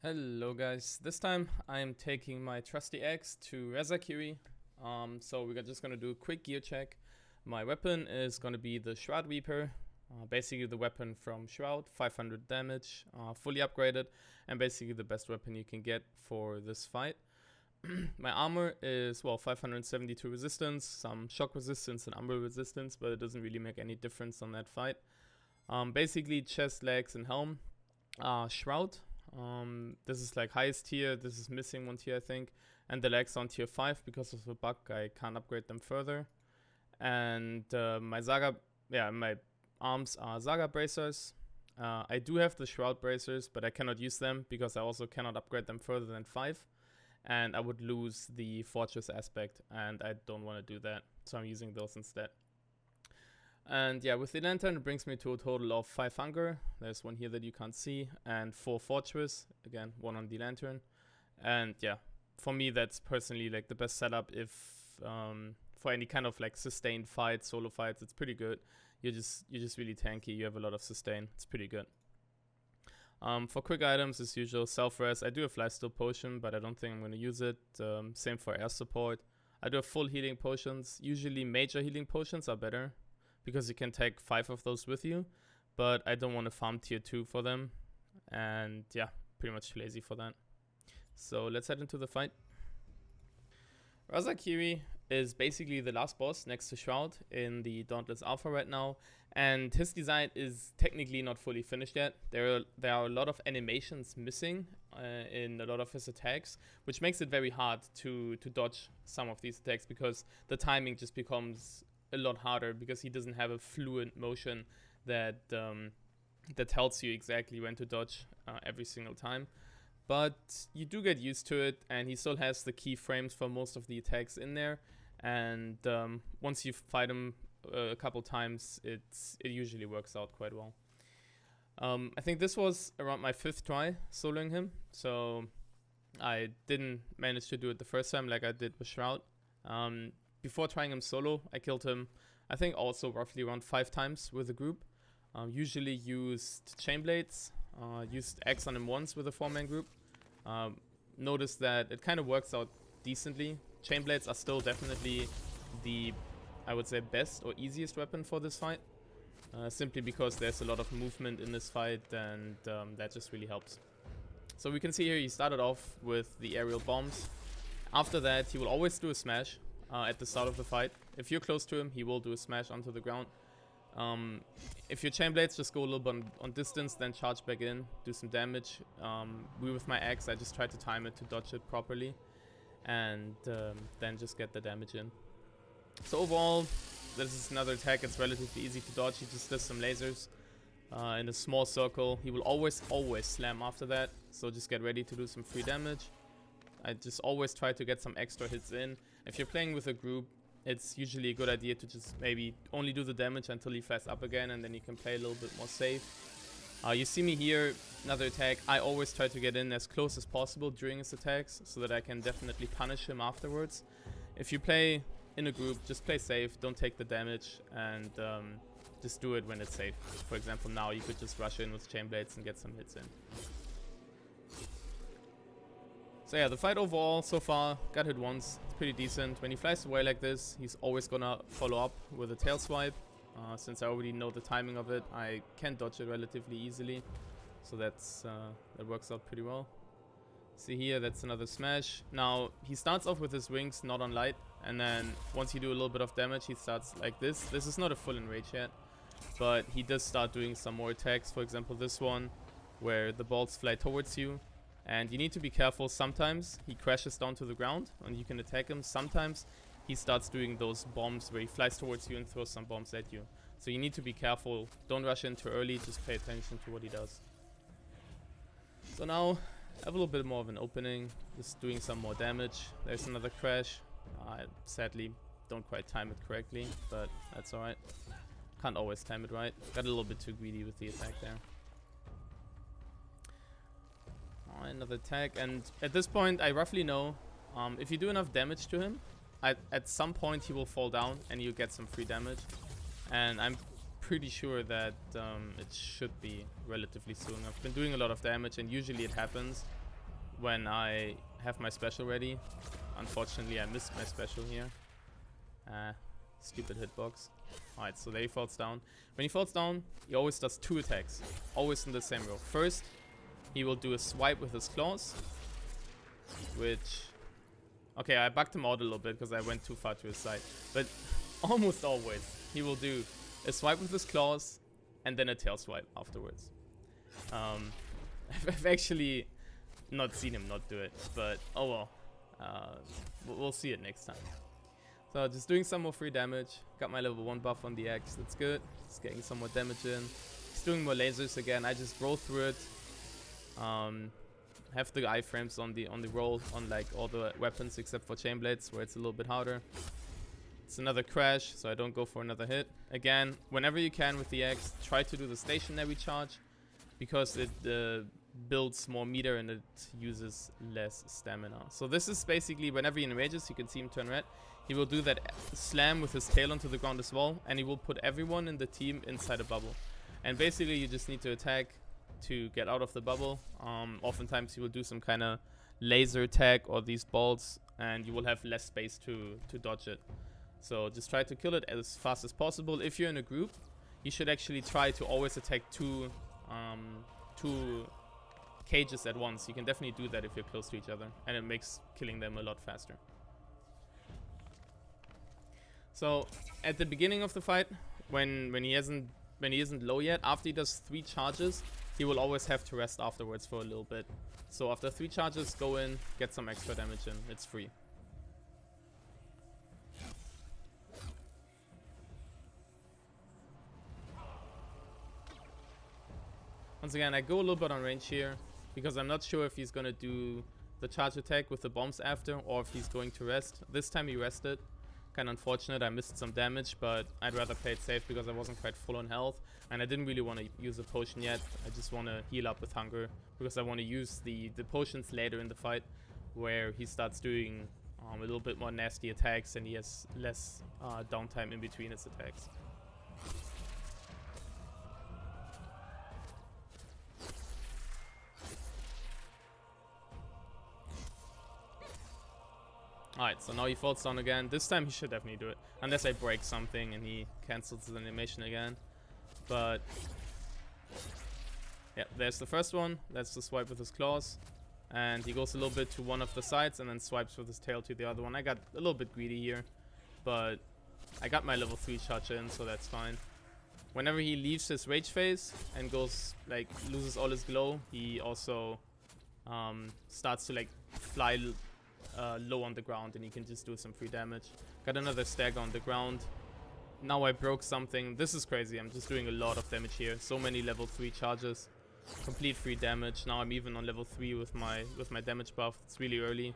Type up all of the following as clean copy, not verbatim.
Hello guys, this time I'm taking my trusty axe to Rezakiri. So we're just gonna do a quick gear check. My weapon is gonna be the Shroud Reaper, basically the weapon from Shroud, 500 damage, fully upgraded, and basically the best weapon you can get for this fight. My armor is, well, 572 resistance, some shock resistance and umbral resistance, but it doesn't really make any difference on that fight. Basically chest, legs, and helm. Shroud. This is like highest tier. This is missing one tier, I think, and the legs on tier 5 because of a bug. I can't upgrade them further. And my arms are Saga bracers. I do have the Shroud bracers, but I cannot use them because I also cannot upgrade them further than 5, and I would lose the fortress aspect, and I don't want to do that, so I'm using those instead. And yeah, with the lantern, it brings me to a total of 5 hunger. There's one here that you can't see, and 4 fortress. Again, 1 on the lantern. And yeah, for me, that's personally like the best setup. If for any kind of like sustained fight, solo fights, it's pretty good. You're just really tanky. You have a lot of sustain. It's pretty good. For quick items, as usual, self-res. I do have lifesteal potion, but I don't think I'm going to use it. Same for air support. I do have full healing potions. Usually major healing potions are better, because you can take 5 of those with you, but I don't want to farm tier 2 for them, and yeah, pretty much lazy for that. So let's head into the fight. Rezakiri is basically the last boss next to Shroud in the Dauntless Alpha right now, and his design is technically not fully finished yet. There are a lot of animations missing in a lot of his attacks, which makes it very hard to dodge some of these attacks, because the timing just becomes a lot harder, because he doesn't have a fluent motion that tells you exactly when to dodge every single time. But you do get used to it, and he still has the keyframes for most of the attacks in there. And once you fight him a couple times, it usually works out quite well. I think this was around my 5th try soloing him, so I didn't manage to do it the first time like I did with Shroud. Before trying him solo, I killed him, I think, also roughly around 5 times with a group. Usually used chain blades, used X on him once with a 4-man group. Noticed that it kind of works out decently. Chain blades are still definitely the, I would say, best or easiest weapon for this fight. Simply because there's a lot of movement in this fight, and that just really helps. So we can see here he started off with the aerial bombs. After that, he will always do a smash. At the start of the fight. If you're close to him, he will do a smash onto the ground. If your chain blades just go a little bit on distance, then charge back in, do some damage. With my axe, I just try to time it to dodge it properly, and then just get the damage in. So overall, this is another attack. It's relatively easy to dodge. He just does some lasers in a small circle. He will always slam after that, so just get ready to do some free damage. I just always try to get some extra hits in. If you're playing with a group, it's usually a good idea to just maybe only do the damage until he flies up again, and then you can play a little bit more safe. You see me here, another attack. I always try to get in as close as possible during his attacks, so that I can definitely punish him afterwards. If you play in a group, just play safe, don't take the damage, and just do it when it's safe. For example, now you could just rush in with chain blades and get some hits in. So yeah, the fight overall so far, got hit once, it's pretty decent. When he flies away like this, he's always gonna follow up with a tail swipe. Since I already know the timing of it, I can dodge it relatively easily. So that works out pretty well. See here, that's another smash. Now, he starts off with his wings not on light, and then once you do a little bit of damage, he starts like this. This is not a full enrage yet, but he does start doing some more attacks. For example, this one, where the balls fly towards you. And you need to be careful. Sometimes he crashes down to the ground and you can attack him. Sometimes he starts doing those bombs where he flies towards you and throws some bombs at you. So you need to be careful. Don't rush in too early. Just pay attention to what he does. So now I have a little bit more of an opening. Just doing some more damage. There's another crash. I sadly don't quite time it correctly, but that's alright. Can't always time it right. Got a little bit too greedy with the attack there. Another attack, and at this point I roughly know if you do enough damage to him, at some point he will fall down and you get some free damage, and I'm pretty sure that it should be relatively soon. I've been doing a lot of damage, and usually it happens when I have my special ready. Unfortunately, I missed my special here. Stupid hitbox. Alright, so there he falls down. When he falls down, he always does 2 attacks. Always in the same row. First, he will do a swipe with his claws. Which... Okay, I bugged him out a little bit because I went too far to his side. But almost always, he will do a swipe with his claws and then a tail swipe afterwards. I've actually not seen him not do it, but oh well. We'll see it next time. So just doing some more free damage. Got my level 1 buff on the axe. That's good. Just getting some more damage in. He's doing more lasers again. I just roll through it. Have the iframes on the roll on like all the weapons except for chain blades, where it's a little bit harder. It's another crash, so I don't go for another hit. Again, whenever you can with the axe, try to do the stationary charge, because it builds more meter and it uses less stamina. So this is basically whenever he enrages, you can see him turn red. He will do that slam with his tail onto the ground as well, and he will put everyone in the team inside a bubble. And basically you just need to attack to get out of the bubble. Oftentimes he will do some kind of laser attack or these balls, and you will have less space to dodge it. So just try to kill it as fast as possible. If you're in a group, you should actually try to always attack two cages at once. You can definitely do that if you're close to each other, and it makes killing them a lot faster. So at the beginning of the fight, when he isn't low yet, after he does 3 charges, he will always have to rest afterwards for a little bit. So after 3 charges, go in, get some extra damage in. It's free. Once again, I go a little bit on range here, because I'm not sure if he's going to do the charge attack with the bombs after, or if he's going to rest. This time he rested. Kind of unfortunate, I missed some damage, but I'd rather play it safe because I wasn't quite full on health, and I didn't really want to use a potion yet. I just want to heal up with hunger, because I want to use the potions later in the fight, where he starts doing a little bit more nasty attacks, and he has less downtime in between his attacks. Alright, so now he falls down again. This time he should definitely do it. Unless I break something and he cancels his animation again. But yeah, there's the first one. That's the swipe with his claws. And he goes a little bit to one of the sides and then swipes with his tail to the other one. I got a little bit greedy here, but I got my level 3 charge in, so that's fine. Whenever he leaves his rage phase and goes, like, loses all his glow, he also starts to, like, fly low on the ground, and he can just do some free damage. Got another stagger on the ground. Now I broke something. This is crazy. I'm just doing a lot of damage here. So many level 3 charges. Complete free damage. Now I'm even on level 3 with my damage buff. It's really early.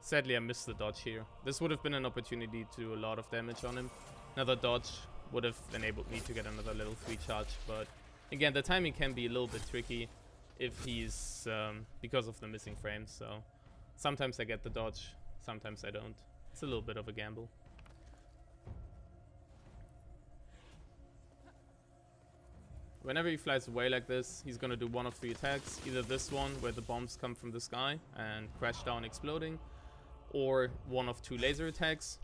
Sadly, I missed the dodge here. This would have been an opportunity to do a lot of damage on him. Another dodge would have enabled me to get another level 3 charge. But again, the timing can be a little bit tricky if he's because of the missing frames. So sometimes I get the dodge, sometimes I don't. It's a little bit of a gamble. Whenever he flies away like this, he's gonna do one of 3 attacks. Either this one, where the bombs come from the sky and crash down exploding, or one of 2 laser attacks,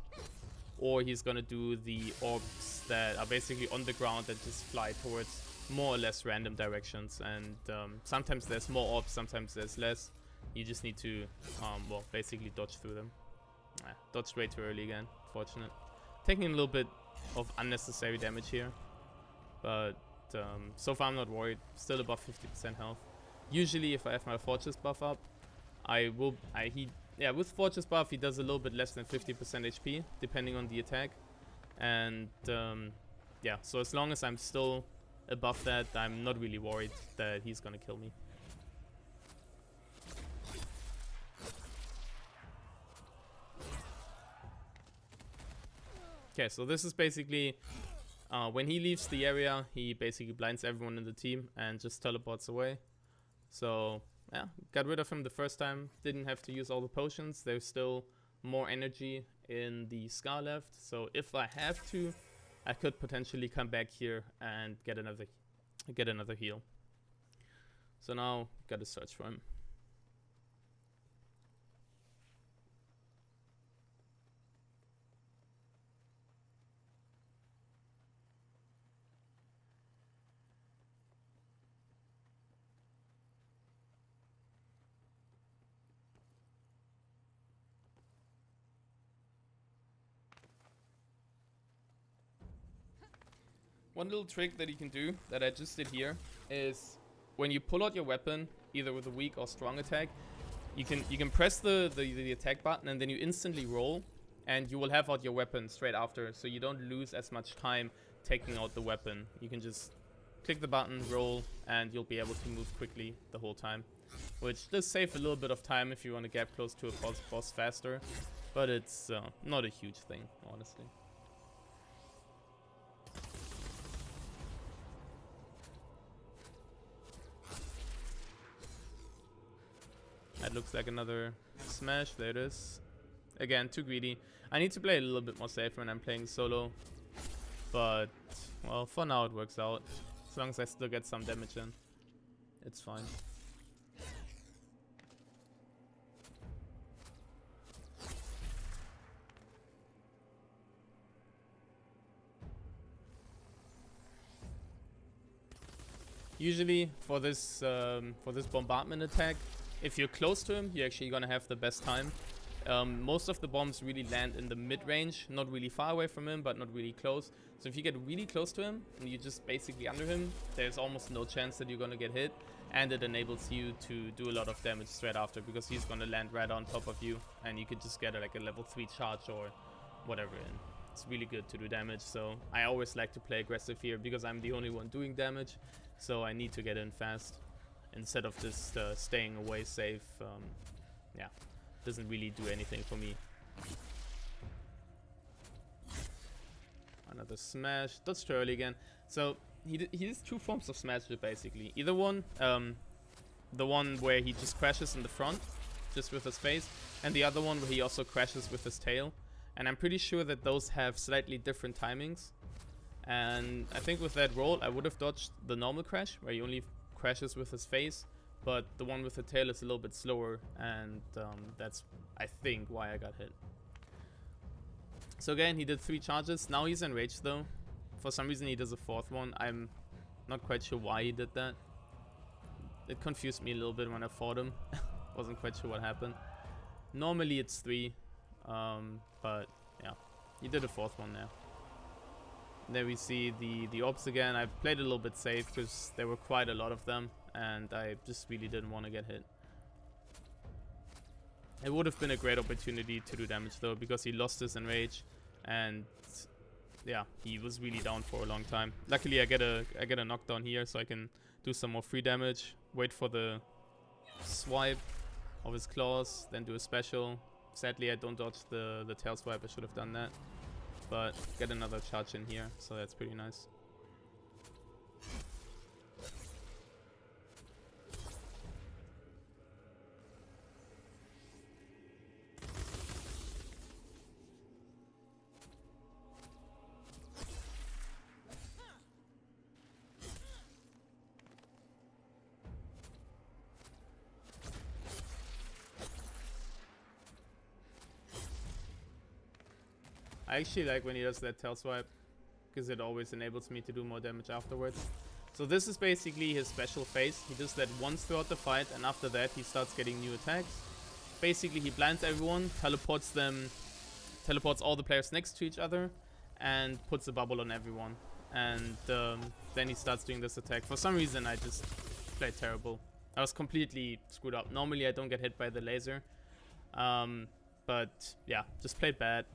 or he's gonna do the orbs that are basically on the ground that just fly towards more or less random directions. And sometimes there's more orbs, sometimes there's less. You just need to, well, basically dodge through them. Dodged way too early again, fortunate. Taking a little bit of unnecessary damage here, but so far I'm not worried. Still above 50% health. Usually if I have my Fortress buff up, with Fortress buff he does a little bit less than 50% HP, depending on the attack. And yeah, so as long as I'm still above that, I'm not really worried that he's gonna kill me. Okay, so this is basically when he leaves the area, he basically blinds everyone in the team and just teleports away. So yeah, got rid of him the first time. Didn't have to use all the potions. There's still more energy in the Scar left. So if I have to, I could potentially come back here and get another heal. So now gotta search for him. One little trick that you can do that I just did here is when you pull out your weapon, either with a weak or strong attack, you can press the attack button and then you instantly roll, and you will have out your weapon straight after, so you don't lose as much time taking out the weapon. You can just click the button, roll, and you'll be able to move quickly the whole time, which does save a little bit of time if you want to get close to a boss faster, but it's not a huge thing, honestly. That looks like another smash. There it is. Again, too greedy. I need to play a little bit more safe when I'm playing solo, but well, for now it works out. As long as I still get some damage in, it's fine. Usually for this bombardment attack, if you're close to him, you're actually gonna have the best time. Most of the bombs really land in the mid-range, not really far away from him, but not really close. So if you get really close to him and you're just basically under him, there's almost no chance that you're gonna get hit, and it enables you to do a lot of damage straight after, because he's gonna land right on top of you, and you could just get like a level 3 charge or whatever in. It's really good to do damage, so I always like to play aggressive here because I'm the only one doing damage, so I need to get in fast instead of just staying away safe. Yeah, doesn't really do anything for me. Another smash. Dodge too early again. So he does two forms of smash basically. Either one, the one where he just crashes in the front, just with his face, and the other one where he also crashes with his tail. And I'm pretty sure that those have slightly different timings. And I think with that roll, I would have dodged the normal crash, where he only crashes with his face, but the one with the tail is a little bit slower, and that's, I think, why I got hit. So again, he did 3 charges. Now he's enraged though. For some reason he does a 4th one. I'm not quite sure why he did that. It confused me a little bit when I fought him. Wasn't quite sure what happened. Normally it's 3, but yeah, he did a 4th one there. There we see the orbs again. I played a little bit safe because there were quite a lot of them, and I just really didn't want to get hit. It would have been a great opportunity to do damage though, because he lost his enrage, and yeah, he was really down for a long time. Luckily I get a knockdown here, so I can do some more free damage, wait for the swipe of his claws, then do a special. Sadly I don't dodge the tail swipe. I should have done that, but get another charge in here, so that's pretty nice. I actually like when he does that tail swipe, because it always enables me to do more damage afterwards. So this is basically his special phase. He does that once throughout the fight, and after that he starts getting new attacks. Basically he blinds everyone, teleports all the players next to each other, and puts a bubble on everyone. And then he starts doing this attack. For some reason I just played terrible. I was completely screwed up. Normally I don't get hit by the laser. But yeah, just played bad.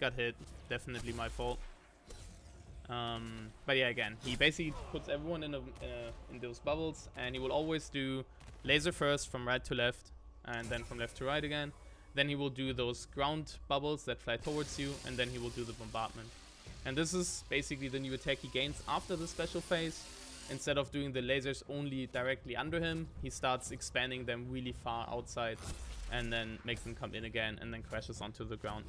Got hit, definitely my fault. But yeah, again, he basically puts everyone in those bubbles, and he will always do laser first from right to left, and then from left to right again. Then he will do those ground bubbles that fly towards you, and then he will do the bombardment. And this is basically the new attack he gains after the special phase. Instead of doing the lasers only directly under him, he starts expanding them really far outside, and then makes them come in again, and then crashes onto the ground.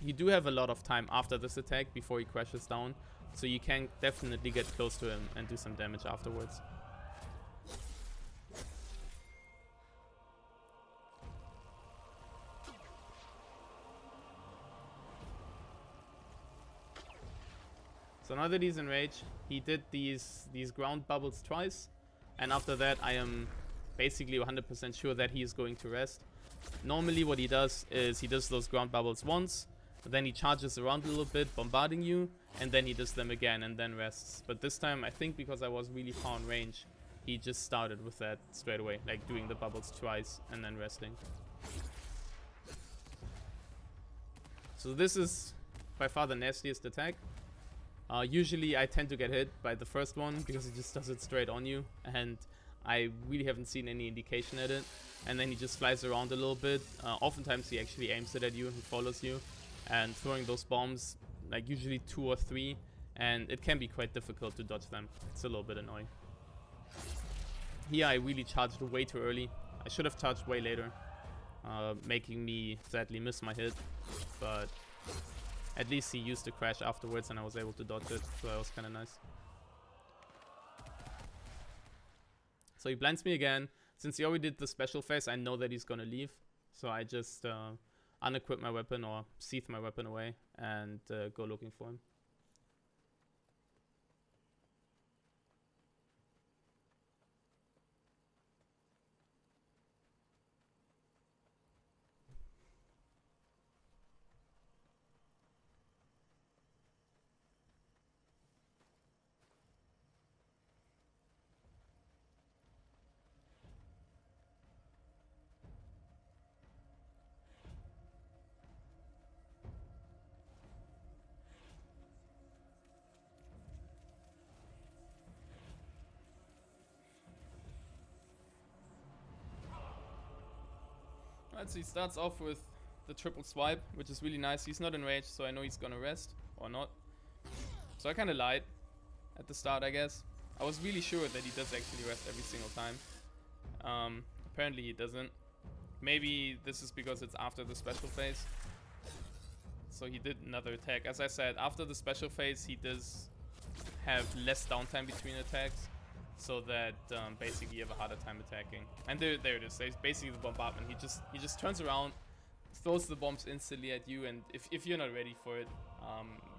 You do have a lot of time after this attack before he crashes down, so you can definitely get close to him and do some damage afterwards. So now that he's enraged, he did these ground bubbles twice, and after that I am basically 100% sure that he is going to rest. Normally what he does is he does those ground bubbles once, Then he charges around a little bit, bombarding you, and then he does them again and then rests. But this time, I think because I was really far in range, he just started with that straight away, like doing the bubbles twice and then resting. So this is by far the nastiest attack. Usually I tend to get hit by the first one because he just does it straight on you, and I really haven't seen any indication at it. And then he just flies around a little bit. Oftentimes he actually aims it at you and follows you, and throwing those bombs, like usually 2 or 3, and it can be quite difficult to dodge them. It's a little bit annoying. Here I really charged way too early. I should have charged way later, making me sadly miss my hit, but at least he used the crash afterwards and I was able to dodge it, so that was kind of nice. So he blinds me again. Since he already did the special phase, I know that he's gonna leave, so I just unequip my weapon or sheath my weapon away and go looking for him. Alright, so he starts off with the triple swipe, which is really nice. He's not enraged, so I know he's gonna rest, or not. So I kinda lied at the start, I guess. I was really sure that he does actually rest every single time. Apparently he doesn't. Maybe this is because it's after the special phase. So he did another attack. As I said, after the special phase, he does have less downtime between attacks, so that basically you have a harder time attacking. And there it is. There's basically the bombardment. He just turns around, throws the bombs instantly at you, and if you're not ready for it,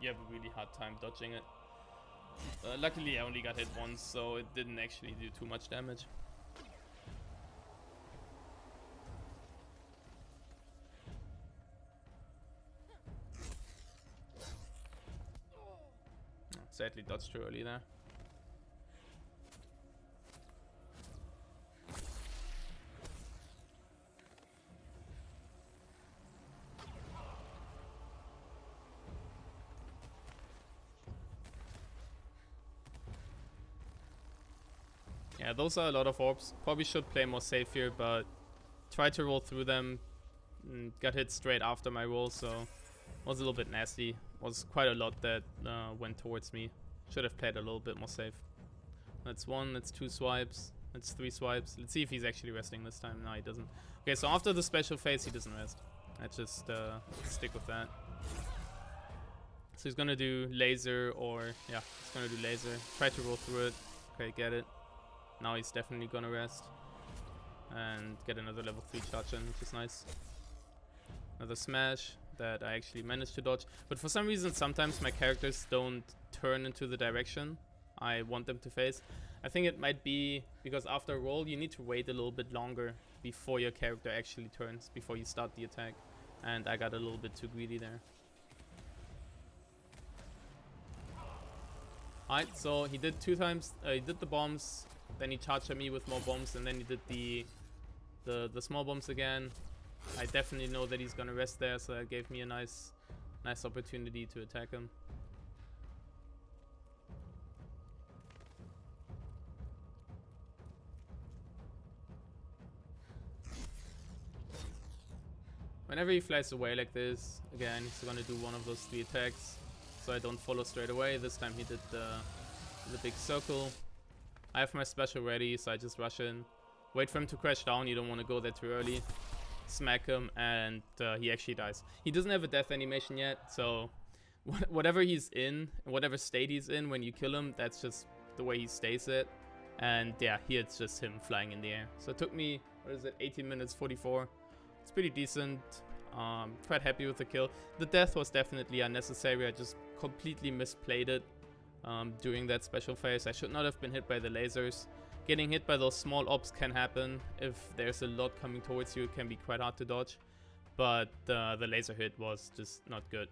you have a really hard time dodging it. Luckily I only got hit once, so it didn't actually do too much damage. Sadly dodged too early there. Yeah, those are a lot of orbs. Probably should play more safe here, but tried to roll through them. Got hit straight after my roll, so was a little bit nasty. Was quite a lot that went towards me. Should have played a little bit more safe. That's 1, that's 2 swipes, that's 3 swipes. Let's see if he's actually resting this time. No, he doesn't. Okay, so after the special phase, he doesn't rest. I just stick with that. So he's gonna do laser, or yeah, he's gonna do laser. Try to roll through it. Okay, get it. Now he's definitely gonna rest and get another level 3 charge in, which is nice. Another smash that I actually managed to dodge, but for some reason sometimes my characters don't turn into the direction I want them to face. I think it might be because after a roll you need to wait a little bit longer before your character actually turns, before you start the attack, and I got a little bit too greedy there. Alright, so he did 2 times, he did the bombs, then he charged at me with more bombs, and then he did the small bombs again. I definitely know that he's gonna rest there, so that gave me a nice opportunity to attack him. Whenever he flies away like this, again, he's gonna do one of those 3 attacks, so I don't follow straight away. This time he did the big circle. I have my special ready, so I just rush in, wait for him to crash down. You don't want to go there too early. Smack him, and he actually dies. He doesn't have a death animation yet, so whatever he's in, whatever state he's in when you kill him, that's just the way he stays it. And yeah, here it's just him flying in the air. So it took me, 18 minutes 44. It's pretty decent. Quite happy with the kill. The death was definitely unnecessary. I just completely misplayed it during that special phase. I should not have been hit by the lasers. Getting hit by those small ops can happen. If there's a lot coming towards you, it can be quite hard to dodge. but the laser hit was just not good.